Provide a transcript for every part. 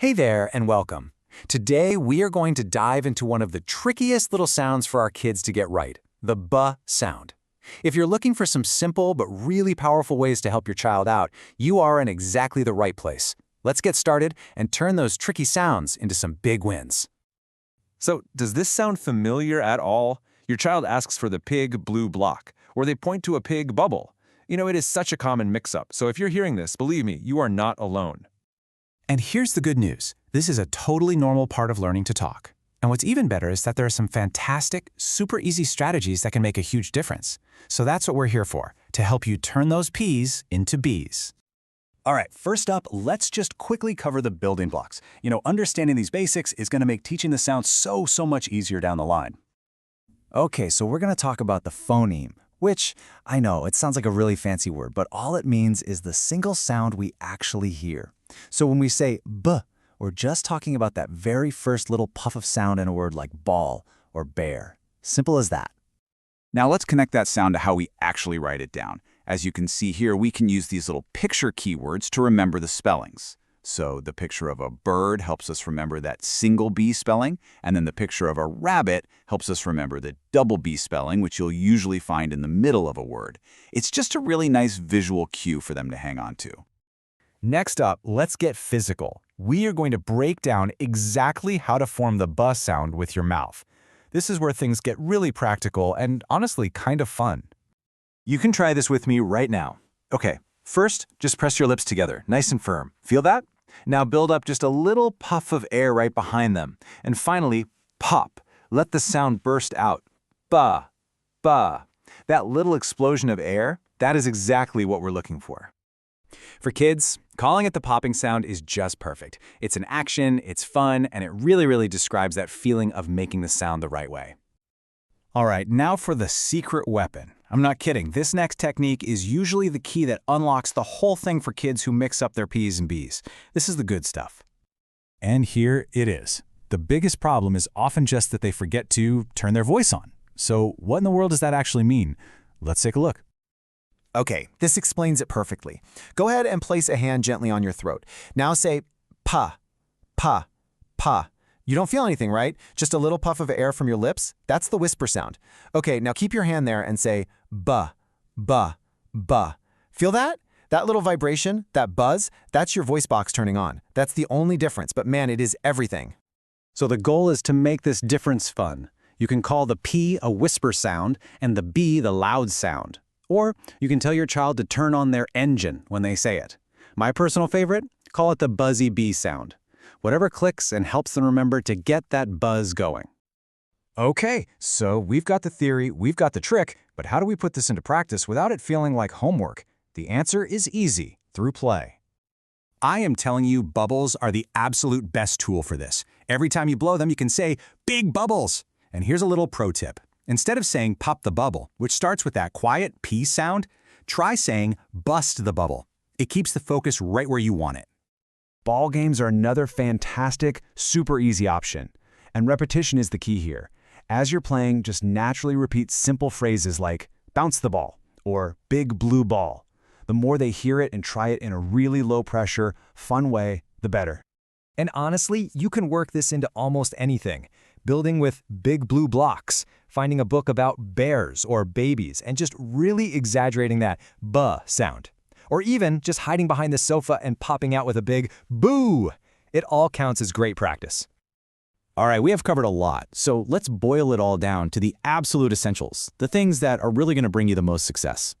Hey there and welcome. Today we are going to dive into one of the trickiest little sounds for our kids to get right, the B sound. If you're looking for some simple but really powerful ways to help your child out, you are in exactly the right place. Let's get started and turn those tricky sounds into some big wins. So, does this sound familiar at all? Your child asks for the pig blue block, or they point to a pig bubble. It is such a common mix-up, so if you're hearing this, believe me, you are not alone. And here's the good news. This is a totally normal part of learning to talk. And what's even better is that there are some fantastic, super easy strategies that can make a huge difference. So that's what we're here for, to help you turn those P's into B's. All right, first up, let's just quickly cover the building blocks. Understanding these basics is going to make teaching the sound so much easier down the line. Okay, so we're going to talk about the phoneme, which, I know, it sounds like a really fancy word, but all it means is the single sound we actually hear. So when we say B, we're just talking about that very first little puff of sound in a word like ball or bear. Simple as that. Now let's connect that sound to how we actually write it down. As you can see here, we can use these little picture keywords to remember the spellings. So the picture of a bird helps us remember that single B spelling, and then the picture of a rabbit helps us remember the double B spelling, which you'll usually find in the middle of a word. It's just a really nice visual cue for them to hang on to. Next up, let's get physical. We are going to break down exactly how to form the B sound with your mouth. This is where things get really practical and honestly kind of fun. You can try this with me right now. Okay, first, just press your lips together, nice and firm. Feel that? Now build up just a little puff of air right behind them. And finally, pop. Let the sound burst out. Ba, ba. That little explosion of air, that is exactly what we're looking for. For kids, calling it the popping sound is just perfect. It's an action, it's fun, and it really describes that feeling of making the sound the right way. All right, now for the secret weapon. I'm not kidding, this next technique is usually the key that unlocks the whole thing for kids who mix up their P's and B's. This is the good stuff. And here it is. The biggest problem is often just that they forget to turn their voice on. So what in the world does that actually mean? Let's take a look. Okay, this explains it perfectly. Go ahead and place a hand gently on your throat. Now say pa, pa, pa. You don't feel anything, right? Just a little puff of air from your lips? That's the whisper sound. Okay, now keep your hand there and say ba, ba, ba. Feel that? That little vibration, that buzz, that's your voice box turning on. That's the only difference, but man, it is everything. So the goal is to make this difference fun. You can call the P a whisper sound and the B the loud sound. Or you can tell your child to turn on their engine when they say it. My personal favorite? Call it the Buzzy B sound. Whatever clicks and helps them remember to get that buzz going. Okay, so we've got the theory, we've got the trick, but how do we put this into practice without it feeling like homework? The answer is easy, through play. I am telling you, bubbles are the absolute best tool for this. Every time you blow them, you can say, big bubbles. And here's a little pro tip. Instead of saying pop the bubble, which starts with that quiet P sound, try saying bust the bubble. It keeps the focus right where you want it. Ball games are another fantastic, super easy option. And repetition is the key here. As you're playing, just naturally repeat simple phrases like bounce the ball or big blue ball. The more they hear it and try it in a really low pressure, fun way, the better. And honestly, you can work this into almost anything. Building with big blue blocks, finding a book about bears or babies, and just really exaggerating that B sound. Or even just hiding behind the sofa and popping out with a big boo. It all counts as great practice. All right, we have covered a lot, so let's boil it all down to the absolute essentials, the things that are really going to bring you the most success.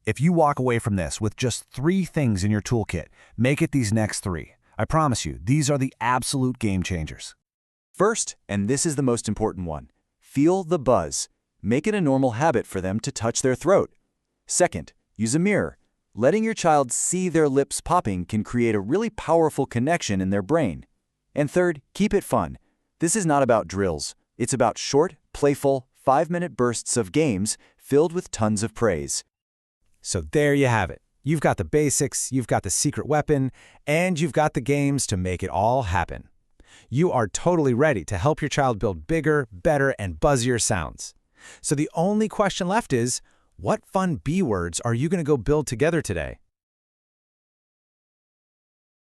If you walk away from this with just 3 things in your toolkit, make it these next 3. I promise you, these are the absolute game changers. First, and this is the most important one, feel the buzz. Make it a normal habit for them to touch their throat. Second, use a mirror. Letting your child see their lips popping can create a really powerful connection in their brain. And third, keep it fun. This is not about drills. It's about short, playful, 5-minute bursts of games filled with tons of praise. So there you have it. You've got the basics, you've got the secret weapon, and you've got the games to make it all happen. You are totally ready to help your child build bigger, better, and buzzier sounds. So the only question left is, what fun B words are you going to go build together today?